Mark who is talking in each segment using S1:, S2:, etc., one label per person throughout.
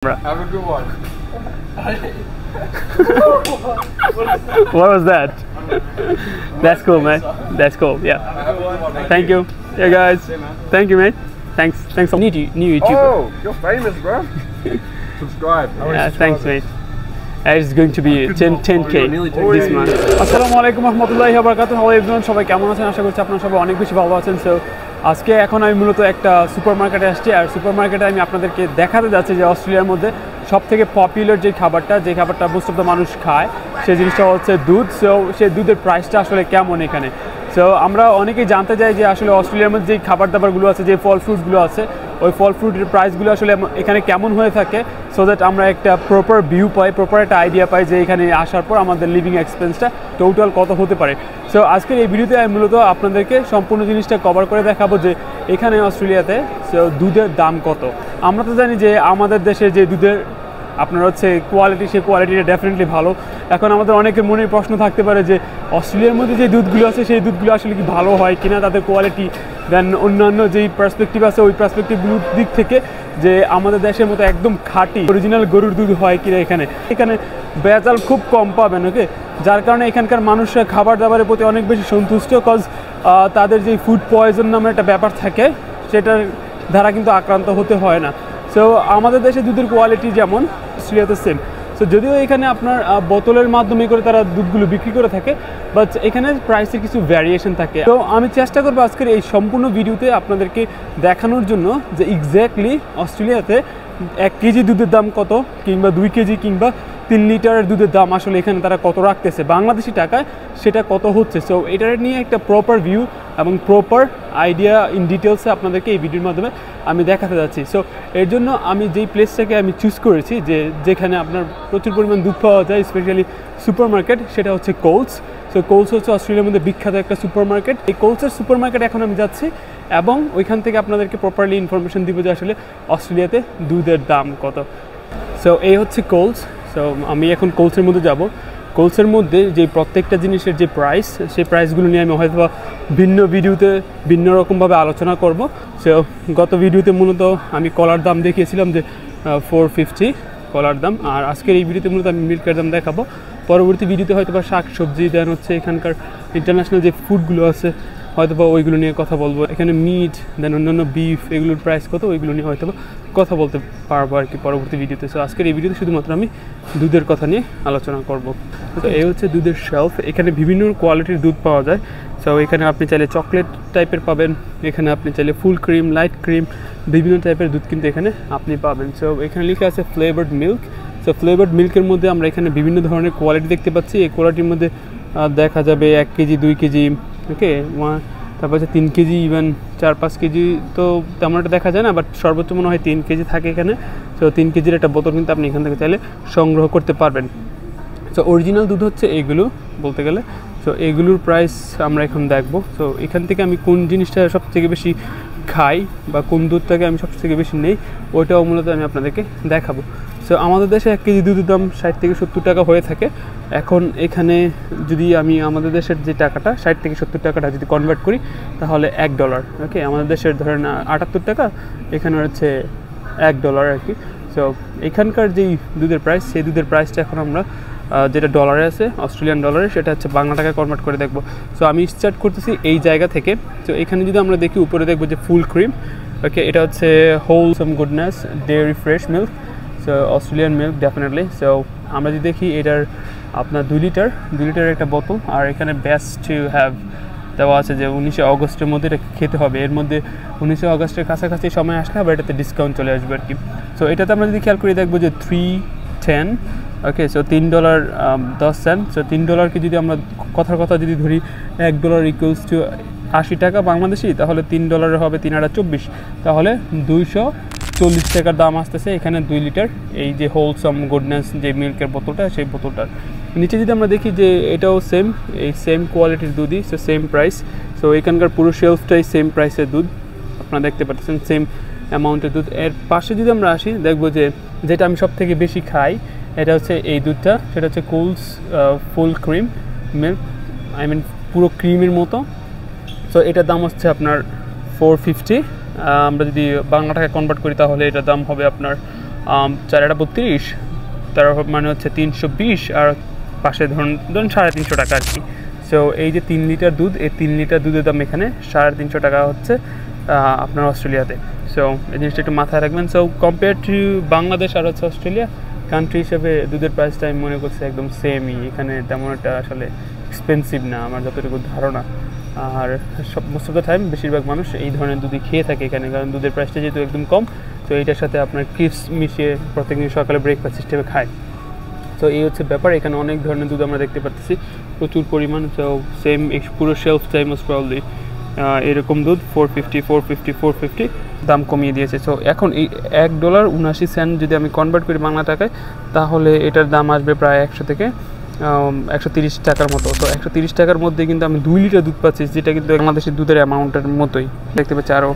S1: Have a good one.
S2: What was that? That's cool, man. That's cool. Yeah. Thank you. Yeah, guys. Thank you, mate. Thanks. Thanks. New YouTuber.
S1: Oh, you're famous, bro. Subscribe.
S2: Yeah, thanks, mate. It's going to be 10K this month. Assalamu alaikum warahmatullahi wabarakatuh. Hello everyone. সবাই কেমন আছেন? আশা করছি আপনারা সবাই অনেক বেশি ভালো আছেন। সো আজকে এখন আমি মূলত একটা সুপারমার্কেটে আসছি আর সুপারমার্কেটে আমি আপনাদেরকে দেখাতে যাচ্ছি যে অস্ট্রেলিয়ার মধ্যে সবথেকে পপুলার যে খাবারটা মোস্ট অফ দ্য মানুষ খায় সেই জিনিসটা হচ্ছে দুধ। সো সেই দুধের প্রাইসটা আসলে কেমন এখানে। সো আমরা অনেকেই জানতে চাই যে আসলে অস্ট্রেলিয়ার মধ্যে যে খাবার দাবারগুলো আছে, যে ফল ফ্রুটগুলো আছে, ওই ফল ফ্রুটের প্রাইসগুলো আসলে এখানে কেমন হয়ে থাকে, সো দ্যাট আমরা একটা প্রপার ভিউ পাই, প্রপার একটা আইডিয়া পাই যে এখানে আসার পর আমাদের লিভিং এক্সপেন্সটা টোটাল কত হতে পারে। সো আজকের এই ভিডিওতে আমি মূলত আপনাদেরকে সম্পূর্ণ জিনিসটা কভার করে দেখাবো যে এখানে অস্ট্রেলিয়াতে দুধের দাম কত। আমরা তো জানি যে আমাদের দেশে যে দুধের আপনার হচ্ছে কোয়ালিটি, সেই কোয়ালিটিটা ডেফিনেটলি ভালো। এখন আমাদের অনেকের মনে প্রশ্ন থাকতে পারে যে অস্ট্রেলিয়ার মধ্যে যে দুধগুলো আছে সেই দুধগুলো আসলে কি ভালো হয় কিনা, তাদের কোয়ালিটি দেন অন্যান্য যেই পার্সপেক্টিভ আছে ওই পার্সপেক্টিভগুলোর দিক থেকে যে আমাদের দেশের মতো একদম খাঁটি অরিজিনাল গরুর দুধ হয় কিনা এখানে ভেজাল খুব কম পাবেন। ওকে, যার কারণে এখানকার মানুষরা খাবার দাবারের প্রতি অনেক বেশি সন্তুষ্ট, কজ তাদের যে ফুড পয়জন নামের একটা ব্যাপার থাকে সেটার দ্বারা কিন্তু আক্রান্ত হতে হয় না। সো আমাদের দেশে দুধের কোয়ালিটি যেমন অস্ট্রেলিয়াতে সেম। সো যদিও এখানে আপনার বোতলের মাধ্যমে করে তারা দুধগুলো বিক্রি করে থাকে, বাট এখানে প্রাইসের কিছু ভ্যারিয়েশন থাকে। তো আমি চেষ্টা করবো আজকের এই সম্পূর্ণ ভিডিওতে আপনাদেরকে দেখানোর জন্য যে এক্স্যাক্টলি অস্ট্রেলিয়াতে 1 কেজি দুধের দাম কত, কিংবা 2 কেজি কিংবা 3 লিটারের দুধের দাম আসলে এখানে তারা কত রাখতেছে বাংলাদেশি টাকায়, সেটা কত হচ্ছে। সো এটার নিয়ে একটা প্রপার ভিউ এবং প্রপার আইডিয়া ইন ডিটেলসে আপনাদেরকে এই ভিডিওর মাধ্যমে আমি দেখাতে যাচ্ছি। সো এর জন্য আমি যেই প্লেসটাকে আমি চুজ করেছি যেখানে আপনার প্রচুর পরিমাণ দুধ পাওয়া যায়, স্পেশালি সুপার মার্কেট, সেটা হচ্ছে কোলস। সো কোলস হচ্ছে অস্ট্রেলিয়ার মধ্যে বিখ্যাত একটা সুপার মার্কেট। এই কোলসের সুপার মার্কেট এখন আমি যাচ্ছি এবং ওইখান থেকে আপনাদেরকে প্রপারলি ইনফরমেশন দিব যে আসলে অস্ট্রেলিয়াতে দুধের দাম কত। সো এই হচ্ছে কোলস। সো আমি এখন কোলসের মধ্যে যাব। কোলসের মধ্যে যে প্রত্যেকটা জিনিসের যে প্রাইস, সেই প্রাইসগুলো নিয়ে আমি হয়তো ভিন্ন ভিডিওতে ভিন্ন রকমভাবে আলোচনা করব। সো গত ভিডিওতে মূলত আমি কলার দাম দেখিয়েছিলাম যে 450 কলার দাম, আর আজকের এই ভিডিওতে মূলত আমি মিল্কের দাম দেখাবো। পরবর্তী ভিডিওতে হয়তো বা শাক সবজি দেন হচ্ছে এখানকার ইন্টারন্যাশনাল যে ফুডগুলো আছে হয়তো বা ওইগুলো নিয়ে কথা বলবো। এখানে মিট দেন অন্যান্য বিফ, এগুলোর প্রাইস কত, ওইগুলো নিয়ে হয়তো কথা বলতে পারবো আর কি পরবর্তী ভিডিওতে। সো আজকের এই ভিডিওতে শুধুমাত্র আমি দুধের কথা নিয়ে আলোচনা করব। তো এই হচ্ছে দুধের শেলফ। এখানে বিভিন্ন কোয়ালিটির দুধ পাওয়া যায়। সো এখানে আপনি চাইলে চকলেট টাইপের পাবেন, এখানে আপনি চাইলে ফুল ক্রিম, লাইট ক্রিম, বিভিন্ন টাইপের দুধ কিন্তু এখানে আপনি পাবেন। সো এখানে লেখা আছে ফ্লেভার্ড মিল্ক। সো ফ্লেভার্ড মিল্কের মধ্যে আমরা এখানে বিভিন্ন ধরনের কোয়ালিটি দেখতে পাচ্ছি। এই কোয়ালিটির মধ্যে দেখা যাবে 1 কেজি, 2 কেজি, ওকে, তারপর হচ্ছে 3 কেজি, ইভেন 4-5 কেজি তো তেমন একটা দেখা যায় না, বাট সর্বোচ্চ মনে হয় 3 কেজি থাকে এখানে। সো 3 কেজির একটা বোতল কিন্তু আপনি এখান থেকে চাইলে সংগ্রহ করতে পারবেন। সো অরিজিনাল দুধ হচ্ছে এইগুলো বলতে গেলে। সো এগুলোর প্রাইস আমরা এখন দেখবো। সো এখান থেকে আমি কোন জিনিসটা সবথেকে বেশি খাই বা কোন দুধটাকে আমি সবথেকে বেশি নেই, ওইটাও মূলত আমি আপনাদেরকে দেখাবো। সো আমাদের দেশে 1 কেজি দুধের দাম 60 থেকে 70 টাকা হয়ে থাকে। এখন এখানে যদি আমি আমাদের দেশের যে টাকাটা 60 থেকে 70 টাকাটা যদি কনভার্ট করি তাহলে $1। ওকে, আমাদের দেশের ধরেন 78 টাকা, এখানে হচ্ছে $1 আর কি। সো এখানকার যেই দুধের প্রাইস, সেই দুধের প্রাইসটা এখন আমরা যেটা ডলারে আছে, অস্ট্রেলিয়ান ডলারে, সেটা হচ্ছে বাংলা টাকায় কনভার্ট করে দেখবো। সো আমি স্টার্ট করতেছি এই জায়গা থেকে। তো এখানে যদি আমরা দেখি উপরে দেখবো যে ফুল ক্রিম, ওকে, এটা হচ্ছে wholesome goodness dairy fresh milk. So Australian milk definitely. So আমরা যদি দেখি এটার আপনার 2 লিটারের একটা বোতল, আর এখানে বেস্ট টু হ্যাভ দেওয়া আছে যে 19 অগস্টের মধ্যে এটা খেতে হবে। এর মধ্যে 19 অগস্টের কাছাকাছি সময় আসলে আবার এটাতে ডিসকাউন্ট চলে আসবে আর কি। সো এটাতে আমরা যদি খেয়াল করে দেখবো যে 310, ওকে, সো $3.10। সো $3কে যদি আমরা কথার কথা যদি ধরি, $1 ইকুয়ালস টু 80 টাকা বাংলাদেশি, তাহলে $3 হবে 3/24, তাহলে 240 টাকার দাম আসতেছে এখানে 2 লিটার এই যে হোলসাম গুডনেস যে মিল্কের বোতলটা, সেই বোতলটার। নিচে যদি আমরা দেখি যে এটাও সেম, এই সেম কোয়ালিটির দুধই, সো সেম প্রাইস। সো এখানকার পুরো শেলফটাই সেম প্রাইসের দুধ আপনারা দেখতে পাচ্ছেন, সেম অ্যামাউন্টের দুধ। এর পাশে যদি আমরা আসি দেখবো যে যেটা আমি সব থেকে বেশি খাই এটা হচ্ছে এই দুধটা, সেটা হচ্ছে Coles full cream milk, I mean পুরো ক্রিমের মতো। সো এটার দাম হচ্ছে আপনার 450। আমরা যদি বাংলা টাকায় কনভার্ট করি তাহলে এটার দাম হবে আপনার 4 32, তার মানে হচ্ছে 320, আর পাশে ধরুন 350 টাকা আর কি। সো এই যে 3 লিটার দুধ, এই 3 লিটার দুধের দাম এখানে 350 টাকা হচ্ছে আপনার অস্ট্রেলিয়াতে। সো এই জিনিসটা একটু মাথায় রাখবেন। সো কম্পেয়ার টু বাংলাদেশ আর হচ্ছে অস্ট্রেলিয়া কান্ট্রি হিসেবে দুধের প্রাইসটা আমি মনে করছি একদম সেমই, এখানে তেমন একটা আসলে এক্সপেন্সিভ না আমার যতটুকু ধারণা। আর মোস্ট অফ দ্য টাইম বেশিরভাগ মানুষ এই ধরনের দুধই খেয়ে থাকে এখানে, কারণ দুধের প্রাইসটা যেহেতু একদম কম। তো এইটার সাথে আপনার ক্রিপস মিশিয়ে প্রত্যেকদিন সকালে ব্রেকফাস্ট সিস্টেমে খায়। তো এই হচ্ছে ব্যাপার। এখানে অনেক ধরনের দুধ আমরা দেখতে পাচ্ছি, প্রচুর পরিমাণ। তো সেম পুরো শেলফ টাইম মোস্ট প্রবাবলি এরকম দুধ 450 দাম কমিয়ে দিয়েছে। সো এখন এই $1.79 যদি আমি কনভার্ট করি বাংলা টাকায়, তাহলে এটার দাম আসবে প্রায় 100 থেকে 130 টাকার মতো। তো 130 টাকার মধ্যে কিন্তু আমি 2 লিটার দুধ পাচ্ছি, যেটা কিন্তু বাংলাদেশের দুধের অ্যামাউন্টের মতোই দেখতে পাচ্ছি। আরও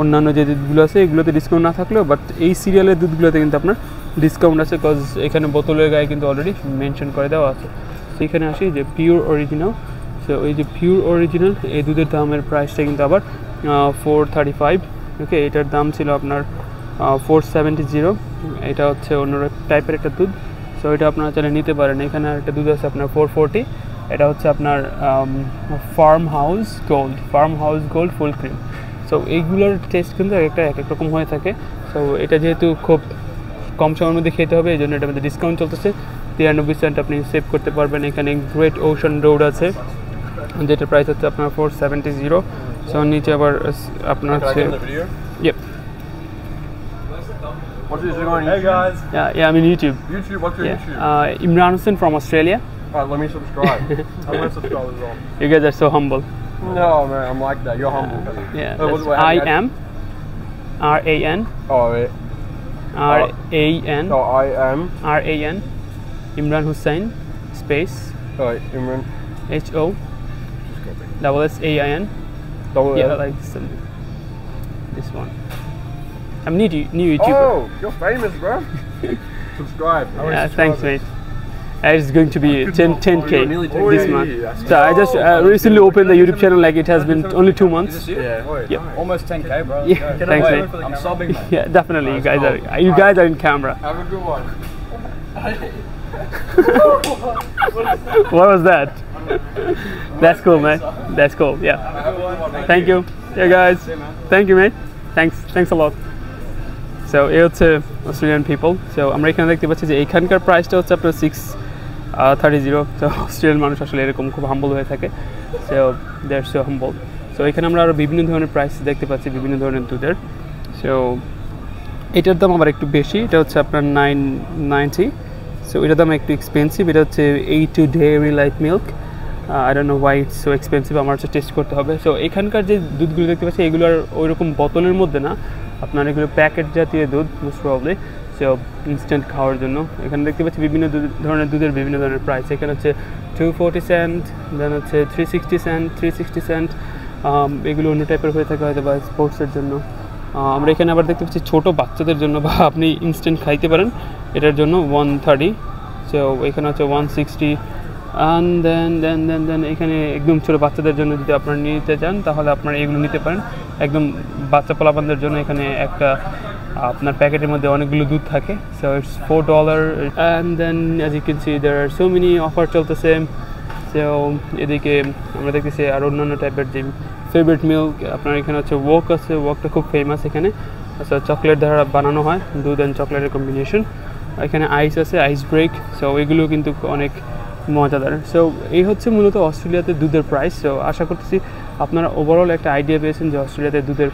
S2: অন্যান্য যে দুধগুলো আছে এগুলোতে ডিসকাউন্ট না থাকলেও, বাট এই সিরিয়ালের দুধগুলোতে কিন্তু আপনার ডিসকাউন্ট আছে, বিকজ এখানে বোতলের গায়ে কিন্তু অলরেডি মেনশন করে দেওয়া আছে। সেইখানে আসি যে পিওর অরিজিনাল। সো এই যে পিওর অরিজিনাল এই দুধের দামের প্রাইসটা কিন্তু আবার 435। ওকে, এটার দাম ছিল আপনার 470। এটা হচ্ছে অন্য টাইপের একটা দুধ। সো এটা আপনারা চাইলে নিতে পারেন। এখানে একটা দুধ আছে আপনার 440, এটা হচ্ছে আপনার farm house gold full cream. So এইগুলোর টেস্ট কিন্তু এক এক রকম হয়ে থাকে। সো এটা যেহেতু খুব কম সময়ের মধ্যে খেতে হবে, এই জন্য এটার মধ্যে ডিসকাউন্ট চলতেছে। 93 সেন্ট আপনি সেভ করতে পারবেন। এখানে গ্রেট ওশান রোড আছে, যেটার প্রাইস হচ্ছে আপনার 470। সো নিচে আবার আপনার হচ্ছে
S1: What's this on YouTube? Hey guys.
S2: Yeah, I'm in YouTube.
S1: What's your YouTube?
S2: Imran Hussain from Australia.
S1: Alright, let me subscribe. I'm gonna subscribe as well.
S2: You guys are so humble.
S1: No man, I'm like that. You're humble.
S2: Yeah,
S1: what's
S2: that's I am RAN
S1: Oh wait.
S2: RAN
S1: Oh I am.
S2: RAN Imran Hussain space
S1: Alright, Imran.
S2: HOSSAIN. Yeah, like this one. I'm new YouTuber.
S1: Oh, you're famous, bro. Subscribe.
S2: Yeah, thanks, mate. It's going to be 10K this month. So I just recently opened the YouTube channel. Like it has been only 2 months.
S1: Yeah.
S2: Yep.
S1: Almost 10K, bro.
S2: Yeah, thanks, mate.
S1: I'm subbing.
S2: Yeah, definitely. You guys are in camera.
S1: Have a good one.
S2: What was that? That's cool, man. That's cool. Yeah. Thank you. Yeah, guys. Thank you, mate. Thanks a lot. So এই হচ্ছে Australian people. So আমরা এখানে দেখতে পাচ্ছি যে এইখানকার প্রাইসটা হচ্ছে আপনার 630। তো অস্ট্রেলিয়ান মানুষ আসলে এরকম খুব হাম্বল হয়ে থাকে। So they are so humble. So এখানে আমরা আরও বিভিন্ন ধরনের প্রাইস দেখতে পাচ্ছি, বিভিন্ন ধরনের দুধের। সো এটার দাম আবার একটু বেশি, এটা হচ্ছে আপনার 990। সো এটার দাম একটু এক্সপেন্সিভ। এটা হচ্ছে A2 dairy light milk. I don't know why it's so expensive, আমার হচ্ছে টেস্ট করতে হবে। সো এখানকার যে দুধগুলো দেখতে পাচ্ছি এগুলো আর ওই রকম বোতলের মধ্যে না, আপনার এগুলো প্যাকেট জাতীয় দুধ মোস্ট প্রবাবলি। সো ইনস্ট্যান্ট খাওয়ার জন্য এখানে দেখতে পাচ্ছি বিভিন্ন ধরনের দুধের বিভিন্ন ধরনের প্রাইস। এখানে হচ্ছে 240 সেন্ট, দেন হচ্ছে 360 সেন্ট। এগুলো অন্য টাইপের হয়ে থাকে হয়তো বা স্পোর্টসের জন্য। আমরা এখানে আবার দেখতে পাচ্ছি ছোটো বাচ্চাদের জন্য বা আপনি ইনস্ট্যান্ট খাইতে পারেন এটার জন্য 130। সো এখানে হচ্ছে 160। অ্যান্ড দেন এখানে একদম ছোটো বাচ্চাদের জন্য যদি আপনারা নিতে চান তাহলে আপনারা এগুলো নিতে পারেন। একদম বাচ্চা পোলাপানদের জন্য এখানে একটা আপনার প্যাকেটের মধ্যে অনেকগুলো দুধ থাকে। So it's $4। And then as you can see there are so many offer চলতেছে। সো এদিকে আমরা দেখতেছি আর অন্যান্য টাইপের যে ফেভারিট মিল্ক আপনার এখানে হচ্ছে ওয়াক আছে। ওয়াকটা খুব ফেমাস এখানে। আচ্ছা, চকলেট দ্বারা বানানো হয়, দুধ অ্যান্ড চকলেটের কম্বিনেশন। এখানে আইস আছে, আইস ব্রেক। সো এগুলো কিন্তু অনেক মজাদার। সো এই হচ্ছে মূলত অস্ট্রেলিয়াতে দুধের প্রাইস। সো আশা করতেছি আপনারা ওভারঅল একটা আইডিয়া পেয়েছেন যে অস্ট্রেলিয়াতে দুধের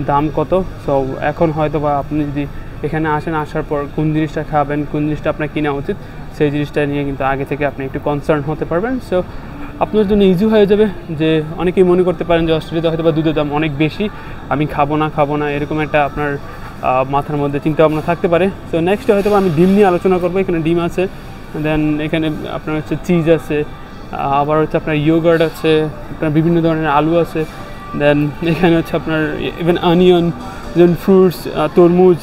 S2: দাম কত। সো এখন হয়তো বা আপনি যদি এখানে আসার পর কোন জিনিসটা খাবেন, কোন জিনিসটা আপনার কেনা উচিত, সেই জিনিসটা নিয়ে কিন্তু আগে থেকে আপনি একটু কনসার্ন হতে পারবেন। সো আপনার জন্য ইজি হয়ে যাবে। যে অনেকেই মনে করতে পারেন যে অস্ট্রেলিয়াতে হয়তো বা দুধের দাম অনেক বেশি, আমি খাবো না এরকম একটা আপনার মাথার মধ্যে চিন্তা ভাবনা থাকতে পারে। সো নেক্সট হয়তো আমি ডিম নিয়ে আলোচনা করবো। এখানে ডিম আছে, দেন এখানে আপনার হচ্ছে চিজ আছে, আবার হচ্ছে আপনার ইয়োগার্ট আছে, আপনার বিভিন্ন ধরনের আলু আছে, দেন এখানে হচ্ছে আপনার ইভেন অনিয়ন, দেন ফ্রুটস, তরমুজ,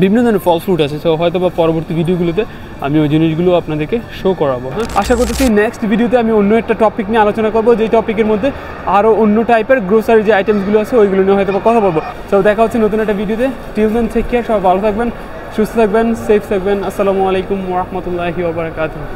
S2: বিভিন্ন ধরনের ফল ফ্রুট আছে। সো হয়তো বা পরবর্তী ভিডিওগুলোতে আমি ওই জিনিসগুলো আপনাদেরকে শো করাবো। হ্যাঁ, আশা করতেছি নেক্সট ভিডিওতে আমি অন্য একটা টপিক নিয়ে আলোচনা করবো, যেই টপিকের মধ্যে আরও অন্য টাইপের গ্রোসারি যে আইটেমসগুলো আছে ওইগুলো নিয়ে হয়তো বা কথা বলবো। সো দেখা হচ্ছে নতুন একটা ভিডিওতে। টিল দেন টেক কেয়ার, সবাই ভালো থাকবেন, সুস্থ থাকবেন, সেফ থাকবেন। আসসালামু আলাইকুম ওয়া রাহমাতুল্লাহি ওয়া বারাকাতুহু।